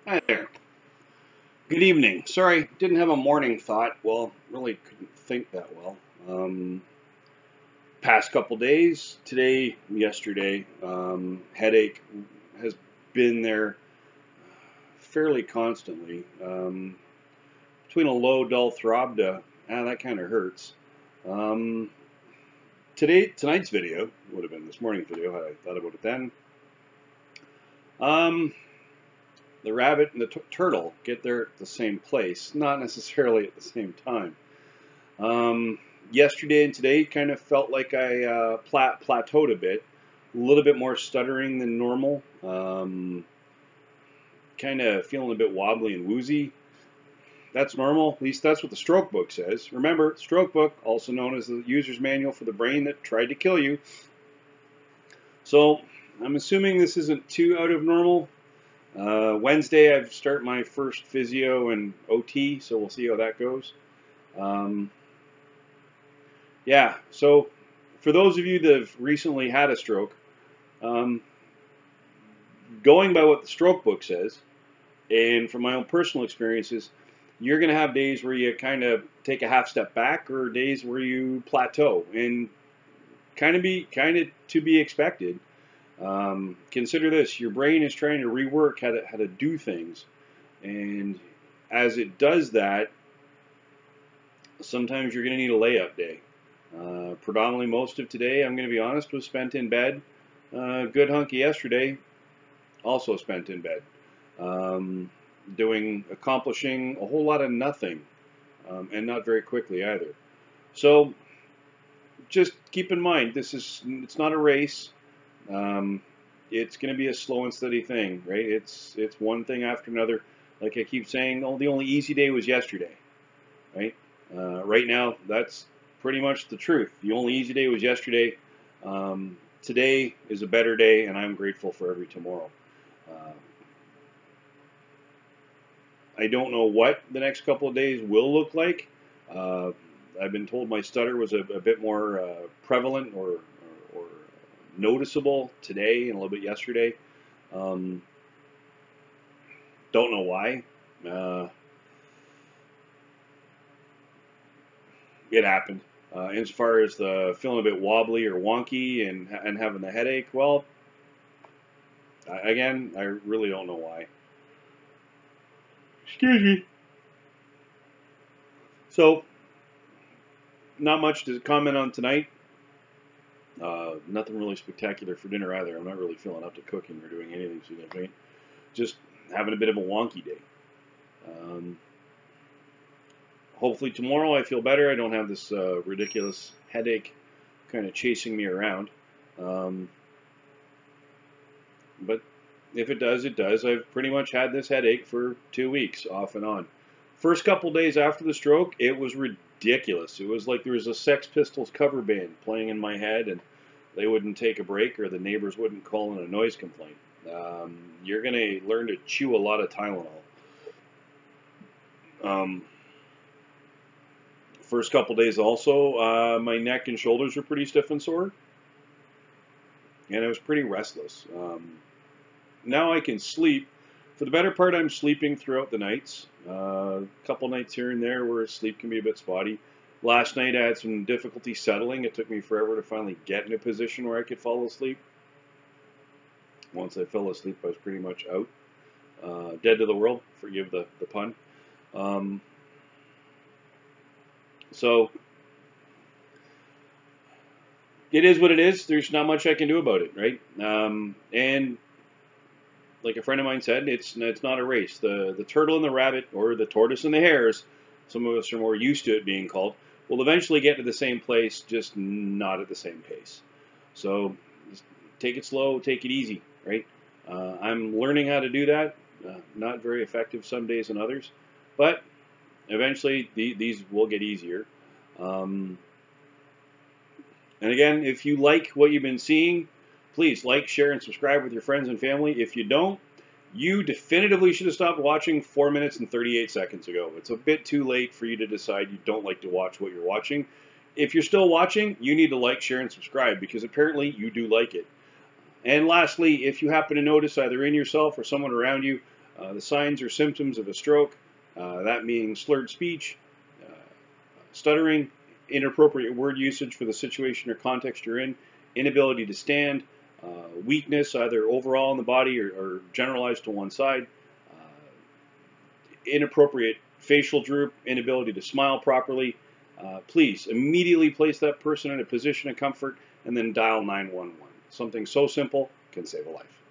Hi there. Good evening. Sorry, didn't have a morning thought. Well, really couldn't think that well. Past couple days, today, yesterday, headache has been there fairly constantly. Between a low, dull throb to, that kind of hurts. Um, tonight's video would have been this morning's video had I thought about it then. The rabbit and the turtle get there at the same place, not necessarily at the same time. Yesterday and today kind of felt like I plateaued a bit, a little bit more stuttering than normal, kind of feeling a bit wobbly and woozy. That's normal, at least that's what the stroke book says. Remember, stroke book, also known as the user's manual for the brain that tried to kill you. So I'm assuming this isn't too out of normal. Wednesday, I start my first physio and OT, so we'll see how that goes. Yeah, so for those of you that have recently had a stroke, going by what the stroke book says, and from my own personal experiences, you're going to have days where you kind of take a half step back, or days where you plateau, and kind of to be expected. Consider this: your brain is trying to rework how to do things, and as it does that, sometimes you're going to need a layup day. Predominantly most of today, I'm going to be honest, was spent in bed. Good hunk of yesterday, also spent in bed, accomplishing a whole lot of nothing, and not very quickly either. So just keep in mind, it's not a race. It's going to be a slow and steady thing, right? It's one thing after another. Like I keep saying, the only easy day was yesterday, right? Right now, that's pretty much the truth. The only easy day was yesterday. Today is a better day, and I'm grateful for every tomorrow. I don't know what the next couple of days will look like. I've been told my stutter was a bit more prevalent or noticeable today and a little bit yesterday. Don't know why. It happened. As far as the feeling a bit wobbly or wonky and having the headache, well, again, I really don't know why. Excuse me. So, not much to comment on tonight. Nothing really spectacular for dinner either. I'm not really feeling up to cooking or doing anything significant. Just having a bit of a wonky day. Hopefully tomorrow I feel better. I don't have this ridiculous headache kind of chasing me around. But if it does, it does. I've pretty much had this headache for 2 weeks, off and on. First couple days after the stroke, it was ridiculous. It was like there was a Sex Pistols cover band playing in my head, and they wouldn't take a break, or the neighbors wouldn't call in a noise complaint. You're going to learn to chew a lot of Tylenol. First couple days also, my neck and shoulders were pretty stiff and sore, and I was pretty restless. Now I can sleep. For the better part, I'm sleeping throughout the nights. A couple nights here and there where sleep can be a bit spotty. Last night I had some difficulty settling. It took me forever to finally get in a position where I could fall asleep. Once I fell asleep, I was pretty much out. Dead to the world, forgive the pun. So, it is what it is. There's not much I can do about it, right? And like a friend of mine said, it's not a race. The turtle and the rabbit, or the tortoise and the hares, some of us are more used to it being called, will eventually get to the same place, just not at the same pace. So just take it slow, take it easy, right? I'm learning how to do that. Not very effective some days and others, but eventually these will get easier. And again, if you like what you've been seeing, please like, share, and subscribe with your friends and family. If you don't, you definitively should have stopped watching 4 minutes and 38 seconds ago. It's a bit too late for you to decide you don't like to watch what you're watching. If you're still watching, you need to like, share, and subscribe, because apparently you do like it. And lastly, if you happen to notice either in yourself or someone around you the signs or symptoms of a stroke, that means slurred speech, stuttering, inappropriate word usage for the situation or context you're in, inability to stand, weakness either overall in the body or generalized to one side, inappropriate facial droop, inability to smile properly. Please immediately place that person in a position of comfort and then dial 911. Something so simple can save a life.